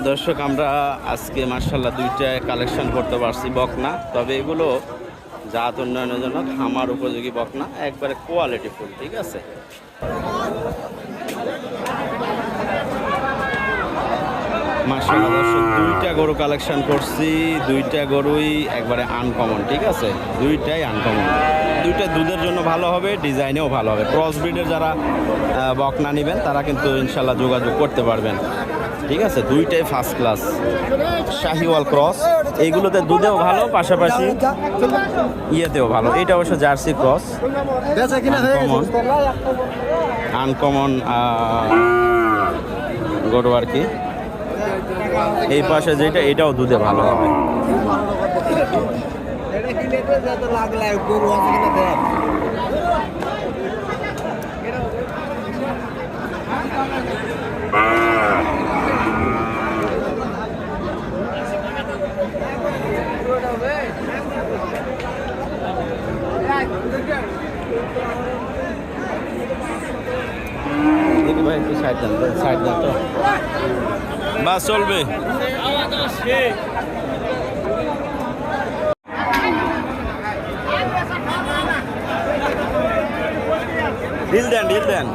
দর্শক, আমরা আজকে মার্শাল্লাহ দুইটা কালেকশন করতে পারছি বকনা। তবে এগুলো জাত উন্নয়নের জন্য খামার উপযোগী বকনা, একবারে কোয়ালিটি ফুল। ঠিক আছে, মার্শাল্লাহ দর্শক, দুইটা গরু কালেকশন করছি। দুইটা গরুই একবারে আনকমন। ঠিক আছে, দুইটাই আনকমন। দুইটা দুধের জন্য ভালো হবে, ডিজাইনেও ভালো হবে। ক্রস ব্রিডের যারা বকনা নেবেন তারা কিন্তু ইনশাল্লাহ যোগাযোগ করতে পারবেন। ঠিক আছে, দুইটাই ফার্স্ট ক্লাস শাহিওয়াল ক্রস। এইগুলোতে দুধেও ভালো, পাশাপাশি ইয়েতেও ভালো। এটা অবশ্য জার্সি ক্রস, আনকমন গরু আর কি। এই পাশে যেটা, এটাও দুধে ভালো হবে। দেখি ভাই, একটু সাইড দেন, সাইড দেন তো, বাস চলবে। ঢিল দেন, ঢিল দেন।